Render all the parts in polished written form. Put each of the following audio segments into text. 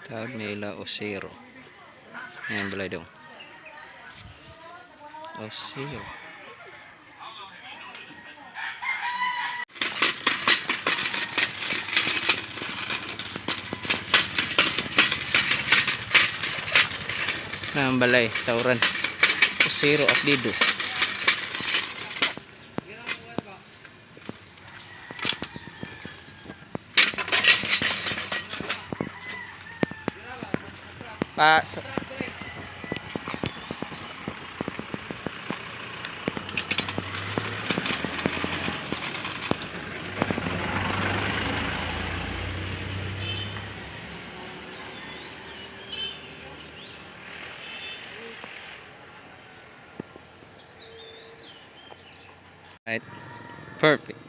Carmela Osero. Ayan balay dong. Osero. Ayan balay. Tauran. Osero Apelido. Pak. Right. Perfect.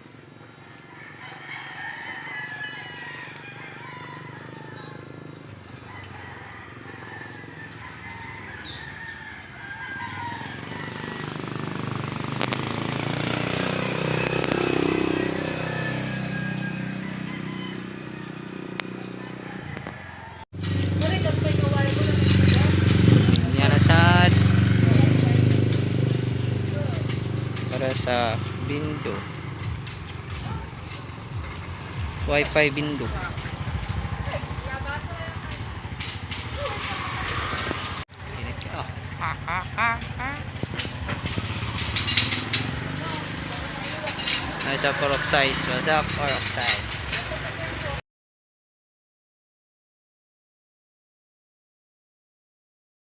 Nyarasad para sa Bindo. Wi-Fi Bindo. Nasa Korok size. What's up, Korok size?